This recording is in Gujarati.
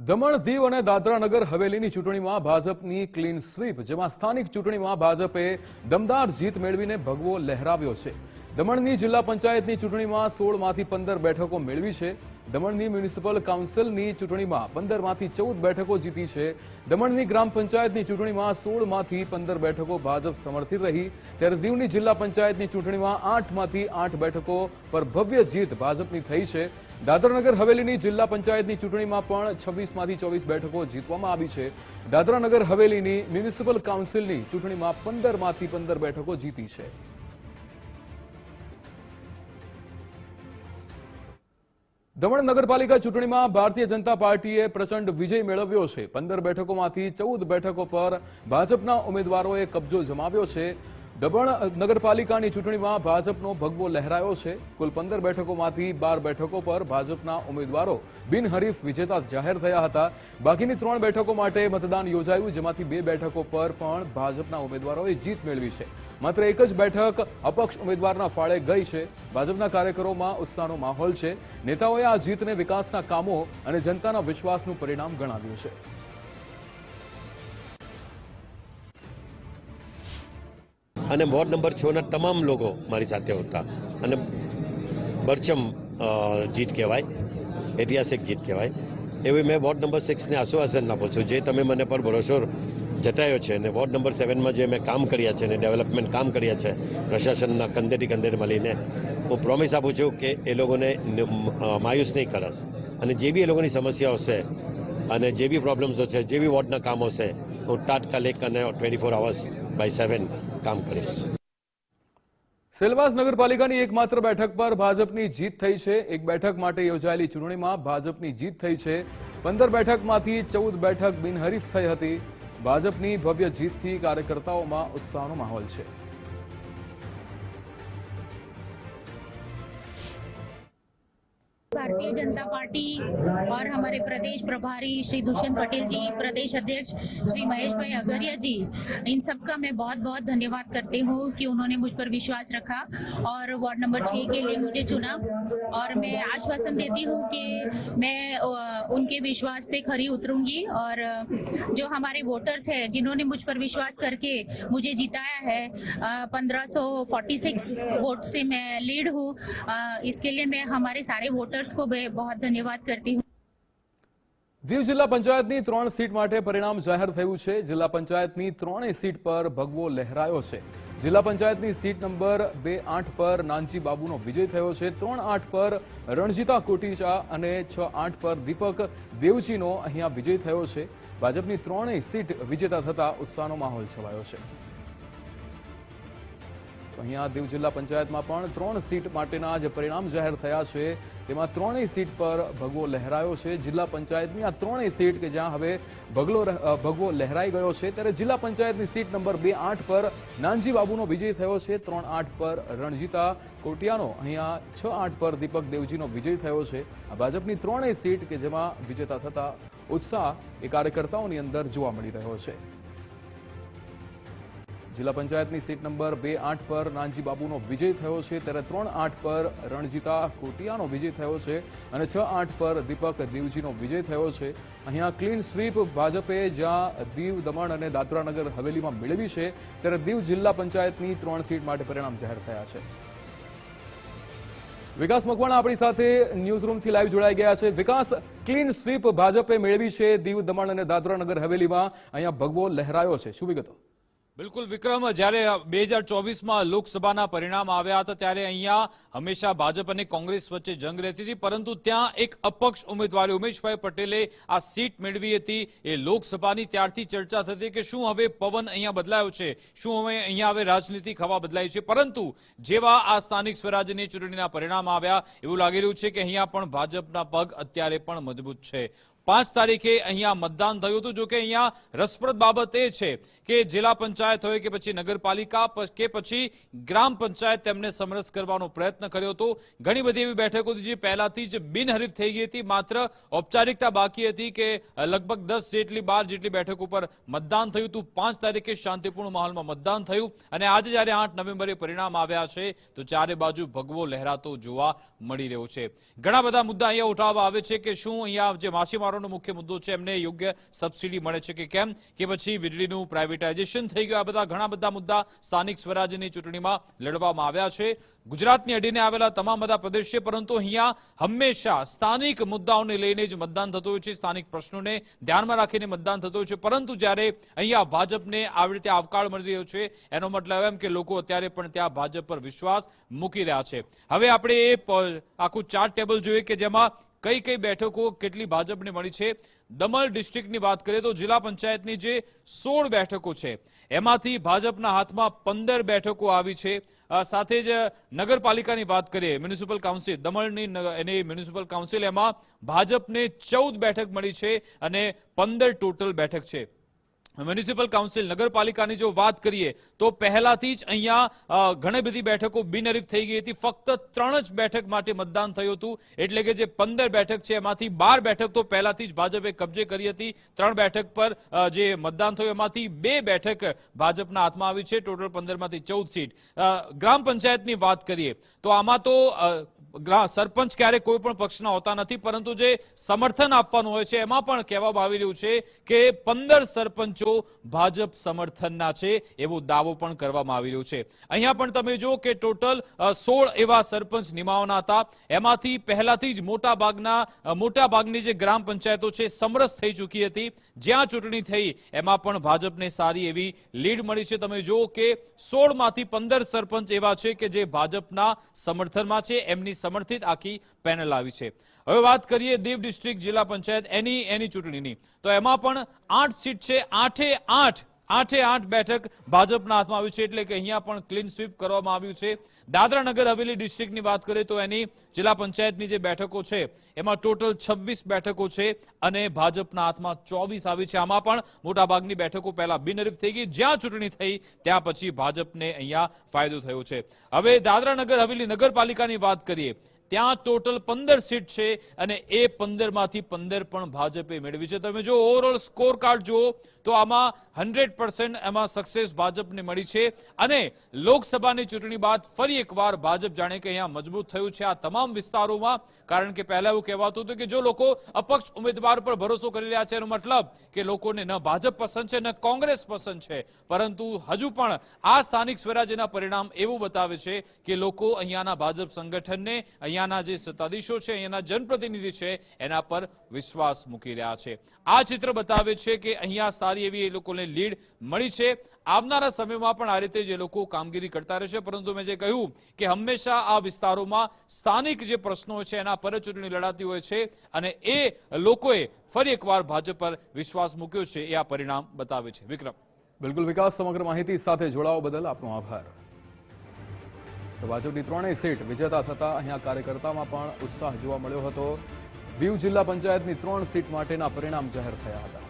દમણ દીવ અને દાદરા નગર હવેલીની ચૂંટણીમાં ભાજપની ક્લીન સ્વીપ, જેમાં સ્થાનિક ચૂંટણીમાં ભાજપે દમદાર જીત મેળવીને ભગવો લહેરાવ્યો છે। દમણની જિલ્લા પંચાયતની ચૂંટણીમાં 16માંથી 15 બેઠકો મેળવી છે। દમણની મ્યુનિસિપલ કાઉન્સિલની ચૂંટણીમાં 15માંથી 14 બેઠકો જીતી છે। દમણની ગ્રામ પંચાયતની ચૂંટણીમાં 16માંથી 15 બેઠકો ભાજપ સમર્થિત રહી, ત્યારે દીવની જિલ્લા પંચાયતની ચૂંટણીમાં 8માંથી 8 બેઠકો પર ભવ્ય જીત ભાજપની થઈ છે। દાદરાનગર હવેલીની જિલ્લા પંચાયતની ચૂંટણીમાં પણ 26માંથી 24 બેઠકો જીતવામાં આવી છે। દાદરાનગર હવેલીની મ્યુનિસિપલ કાઉન્સિલની ચૂંટણીમાં 15માંથી 15 બેઠકો જીતી છે। દમણ નગરપાલિકા ચૂંટણીમાં ભારતીય જનતા પાર્ટીએ પ્રચંડ વિજય મેળવ્યો છે। 15 બેઠકોમાંથી 14 બેઠકો પર ભાજપના ઉમેદવારોએ કબજો જમાવ્યો છે। દમણ નગરપાલિકાની ચૂંટણીમાં ભાજપનો ભગવો લહેરાયો છે। કુલ 15 બેઠકોમાંથી 12 બેઠકો પર ભાજપના ઉમેદવારો બિનહરીફ વિજેતા જાહેર થયા હતા। બાકીની 3 બેઠકો માટે મતદાન યોજાયું, જેમાંથી 2 બેઠકો પર પણ ભાજપના ઉમેદવારોએ જીત મેળવી છે। માત્ર એક જ બેઠક અપક્ષ ઉમેદવારના ફાળે ગઈ છે। ભાજપના કાર્યકરોમાં ઉત્સાહનો માહોલ છે। નેતાઓએ આ જીતને વિકાસના કામો અને જનતાના વિશ્વાસનું પરિણામ ગણાવ્યું છે। અને વોર્ડ નંબર 6 ના તમામ લોકો મારી સાથે હતા અને બરચમ જીત કહેવાય, ઐતિહાસિક જીત કહેવાય એવી મેં વોર્ડ નંબર 6 ને આશ્વાસન આપું છું, જે તમે મને પર ભરોસો જતાયો છે। અને વોર્ડ નંબર 7માં જે મેં કામ કર્યા છે અને ડેવલપમેન્ટ કામ કર્યા છે પ્રશાસનના કંધેથી કંધે મળીને, હું પ્રોમિસ આપું છું કે એ લોકોને માયુસ નહીં કરશ અને જે બી એ લોકોની સમસ્યાઓ છે અને જે બી પ્રોબ્લેમ્સો છે, જે બી વોર્ડના કામો છે, હું તાત્કાલિક અને 24 hours by 7 કામ કરીશ। સેલવાસ નગરપાલિકાની એકમાત્ર બેઠક પર ભાજપની જીત થઈ છે। એક બેઠક માટે યોજાયેલી ચૂંટણીમાં ભાજપની જીત થઈ છે। 15 બેઠકમાંથી 14 બેઠક બિનહરીફ થઈ હતી। ભાજપની ભવ્ય જીતથી કાર્યકર્તાઓમાં ઉત્સાહનો માહોલ છે। भारतीय जनता पार्टी और हमारे प्रदेश प्रभारी श्री दुष्यंत पटेल जी, प्रदेश अध्यक्ष श्री महेश भाई अगरिया जी, इन सब का मैं बहुत बहुत धन्यवाद करती हूँ कि उन्होंने मुझ पर विश्वास रखा और वार्ड नंबर 6 के लिए मुझे चुना। और मैं आश्वासन देती हूँ कि मैं उनके विश्वास पे खरी उतरूंगी और जो हमारे वोटर्स हैं जिन्होंने मुझ पर विश्वास करके मुझे जिताया है, 1546 वोट से मैं लीड हूँ, इसके लिए मैं हमारे सारे वोटर्स को बहुत धन्यवाद करती हूँ। દીવ જિલ્લા પંચાયતની 3 સીટ માટે પરિણામ જાહેર થયું છે। જિલ્લા પંચાયતની 3 સીટ પર ભગવો લહેરાયો છે। જિલ્લા પંચાયતની સીટ નંબર 2-8 પર નાનજી બાબુનો વિજય થયો છે। 3-8 પર રણજીતા કોટીચા અને 6-8 પર દીપક દેવજીનો અહીંયા વિજય થયો છે। ભાજપની 3 સીટ વિજેતા થતા ઉત્સાહનો માહોલ છવાયો છે। અહીંયા દીવ જિલ્લા પંચાયતમાં પણ 3 સીટ માટેના જે પરિણામ જાહેર થયા છે તેમાં 3 સીટ પર ભગવો લહેરાયો છે। જિલ્લા પંચાયતની આ 3 સીટ કે જ્યાં હવે ભગવો લહેરાઈ ગયો છે, ત્યારે જિલ્લા પંચાયતની સીટ નંબર 2-8 પર નાનજી બાબુનો વિજય થયો છે। 3-8 પર રણજીતા કોટિયાનો, અહીંયા 6-8 પર દીપક દેવજીનો વિજય થયો છે। આ ભાજપની 3 સીટ કે જેમાં વિજેતા થતા ઉત્સાહ એ કાર્યકર્તાઓની અંદર જોવા મળી રહ્યો છે। જિલ્લા પંચાયતની સીટ નંબર 2-8 પર નાનજી બાબુનો વિજય થયો છે, ત્યારે 3-8 પર રણજીતા કોટિયાનો વિજય થયો છે અને 6-8 પર દીપક દેવજીનો વિજય થયો છે। અહીંયા ક્લીન સ્વીપ ભાજપે જ્યાં દીવ, દમણ અને દાદરાનગર હવેલીમાં મેળવી છે, ત્યારે દીવ જિલ્લા પંચાયતની 3 સીટ માટે પરિણામ જાહેર થયા છે। વિકાસ મકવાણા આપણી સાથે ન્યૂઝરૂમથી લાઈવ જોડાઈ ગયા છે। વિકાસ, ક્લીન સ્વીપ ભાજપે મેળવી છે દીવ, દમણ અને દાદરાનગર હવેલીમાં, અહીંયા ભગવો લહેરાયો છે, શું વિગતો? બિલકુલ વિક્રમ, જ્યારે 2024માં લોકસભાના પરિણામ આવ્યા હતા ત્યારે અહીંયા હંમેશા ભાજપ અને કોંગ્રેસ વચ્ચે જંગ રહેતી હતી, પરંતુ ત્યાં એક અપક્ષ ઉમેદવારે ઉમેશભાઈ પટેલે આ સીટ મેળવી હતી એ લોકસભાની। ત્યારથી ચર્ચા થતી કે શું હવે પવન અહીંયા બદલાયો છે, શું હવે અહીંયા હવે રાજનીતિક હવા બદલાઈ છે, પરંતુ જેવા આ સ્થાનિક સ્વરાજ્યની ચૂંટણીના પરિણામ આવ્યા એવું લાગી રહ્યું છે કે અહીંયા પણ ભાજપના પગ અત્યારે પણ મજબૂત છે। 5 તારીખે અહીંયા મતદાન થયું હતું। જો કે અહીંયા રસપ્રદ બાબત એ છે કે જિલ્લા પંચાયત હોય કે પછી નગરપાલિકા કે પછી ગ્રામ પંચાયત તેમને સમરસ કરવાનો પ્રયત્ન કર્યો હતો। ઘણી બધી એવી બેઠકો જે પહેલાથી જ બિનહરીફ થઈ ગઈ હતી, માત્ર ઔપચારિકતા બાકી હતી કે લગભગ 10 જેટલી 12 જેટલી બેઠકો પર મતદાન થયું હતું। 5 તારીખે શાંતિપૂર્ણ માહોલમાં મતદાન થયું અને આજે જ્યારે 8 નવેમ્બરે પરિણામ આવ્યા છે તો ચારે બાજુ ભગવો લહેરાતો જોવા મળી રહ્યો છે। ઘણા બધા મુદ્દા અહીંયા ઉઠાવવા આવે છે કે શું અહીંયા જે માછીમારો મતદારોનો મુખ્ય મુદ્દો છે એમને યોગ્ય સબસિડી મળે છે કે કેમ, કે પછી વીજળીનું પ્રાઇવેટાઇઝેશન થઈ ગયું, આ બધા ઘણા બધા મુદ્દા સ્થાનિક સ્વરાજ્યની ચૂંટણીમાં લડવામાં આવ્યા છે. ગુજરાતની અડીને આવેલા તમામ બધા પ્રદેશ છે, પરંતુ અહીંયા હંમેશા સ્થાનિક મુદ્દાઓને લઈને જ મતદાન થતું હોય છે, સ્થાનિક પ્રશ્નોને ધ્યાનમાં રાખીને મતદાન થતું હોય છે. પરંતુ જ્યારે અહીંયા ભાજપને આવી રીતે આવકાર મળી રહ્યો છે, એનો મતલબ એમ કે લોકો અત્યારે પણ ત્યાં ભાજપ પર વિશ્વાસ મૂકી રહ્યા છે. હવે આપણે એ આખું ચાર્ટ ટેબલ જોઈએ કે જેમાં કઈ કઈ બેઠકો કેટલી ભાજપને મળી છે. દમણ ડિસ્ટ્રિક્ટની વાત કરીએ તો જિલ્લા પંચાયતની જે 16 બેઠકો છે એમાંથી ભાજપના હાથમાં 15 બેઠકો આવી છે. સાથે જ નગરપાલિકાની વાત કરીએ, મ્યુનિસિપલ કાઉન્સિલ દમણની એની મ્યુનિસિપલ કાઉન્સિલ, એમાં ભાજપને 14 બેઠક મળી છે અને 15 ટોટલ બેઠક છે. મ્યુનિસિપલ કાઉન્સિલ નગરપાલિકાની જો વાત કરીએ તો પહેલાથી જ અહીંયા ઘણી બધી બેઠકો બિનહરીફ થઈ ગઈ હતી. ફક્ત 3 જ બેઠક માટે મતદાન થયું હતું, એટલે કે જે 15 બેઠક છે એમાંથી 12 બેઠક તો પહેલાથી જ ભાજપે કબજે કરી હતી. 3 બેઠક પર જે મતદાન થયું એમાંથી 2 બેઠક ભાજપના હાથમાં આવી છે. ટોટલ 15 માંથી 14 સીટ. ગ્રામ પંચાયતની વાત કરીએ તો આમાં તો સરપંચ ક્યારેક કોઈ પણ પક્ષના હોતા નથી, પરંતુ જે સમર્થન આપવાનું હોય છે એમાં પણ કહેવામાં આવી રહ્યું છે કે 15 સરપંચો ભાજપ સમર્થનના છે, એવો દાવો પણ કરવામાં આવી રહ્યો છે. અહીંયા પણ તમે જો કે ટોટલ 16 એવા સરપંચ નિમાવાના હતા. એમાંથી પહેલાથી જ મોટાભાગની જે ગ્રામ પંચાયતો છે સમરસ થઈ ચૂકી હતી. જ્યાં ચૂંટણી થઈ એમાં પણ ભાજપને સારી એવી લીડ મળી છે. તમે જો કે 16 માંથી 15 સરપંચ એવા છે કે જે ભાજપના સમર્થનમાં છે, એમની સમર્થિત આખી પેનલ આવી છે. હવે વાત કરીએ દીવ ડિસ્ટ્રિક્ટ જિલ્લા પંચાયત એની ચૂંટણીની, તો એમાં પણ 8 સીટ છે. 8 બેઠક ભાજપના હાથમાં આવી છે, એટલે કે અહીંયા પણ ક્લીન સ્વીપ કરવામાં આવ્યું છે. દાદરા નગર હવેલી ડિસ્ટ્રિક્ટની વાત કરીએ તો એની જિલ્લા પંચાયતની જે બેઠકો છે એમાં ટોટલ 26 બેઠકો છે અને ભાજપના હાથમાં 24 આવી છે. આમાં પણ મોટાભાગની બેઠકો પહેલા બિનહરીફ થઈ ગઈ. જ્યાં ચૂંટણી થઈ ત્યાં પછી ભાજપને અહીંયા ફાયદો થયો છે. હવે દાદરા નગર હવેલી નગરપાલિકાની વાત કરીએ, ત્યાં ટોટલ 15 સીટ છે અને એ 15 માંથી 15 પણ ભાજપે મેળવી છે. તમે જો ઓવરઓલ સ્કોર કાર્ડ જુઓ તો આમાં 100% એમાં સક્સેસ ભાજપને મળી છે અને લોકસભાની ચૂંટણી બાદ ફરી એકવાર ભાજપ જાણે કે અહીંયા મજબૂત થયું છે આ તમામ વિસ્તારોમાં. કારણ કે પહેલા એવું કહેવાતું હતું કે જો લોકો અપક્ષ ઉમેદવાર પર ભરોસો કરી રહ્યા છે એનો મતલબ કે લોકોને ન ભાજપ પસંદ છે ન કોંગ્રેસ પસંદ છે, પરંતુ હજુ પણ આ સ્થાનિક સ્વરાજ્યના પરિણામ એવું બતાવે છે કે લોકો અહીંયાના ભાજપ સંગઠનને, અહીંયાના જે સત્તાધીશો છે, અહીંયાના જનપ્રતિનિધિ છે એના પર વિશ્વાસ મૂકી રહ્યા છે. આ ચિત્ર બતાવે છે કે અહીંયા સારી એવી એ લોકોને લીડ મળી છે. આવનારા સમયમાં પણ આ રીતે જે લોકો કામગીરી કરતા રહેશે, પરંતુ મેં જે કહ્યું કે હંમેશા આ વિસ્તારોમાં સ્થાનિક જે પ્રશ્નો છે એના પર ચૂંટણી લડાતી હોય છે અને એ લોકોએ ફરી એકવાર ભાજપ પર વિશ્વાસ મૂક્યો છે, એ આ પરિણામ બતાવે છે. વિક્રમ. બિલકુલ વિકાસ, સમગ્ર માહિતી સાથે જોડાવા બદલ આપનો આભાર. તો ભાજપની 3 સીટ વિજેતા થતા અહીંયા કાર્યકર્તામાં પણ ઉત્સાહ જોવા મળ્યો હતો. દીવ જિલ્લા પંચાયતની 3 સીટ માટેના પરિણામ જાહેર થયા હતા.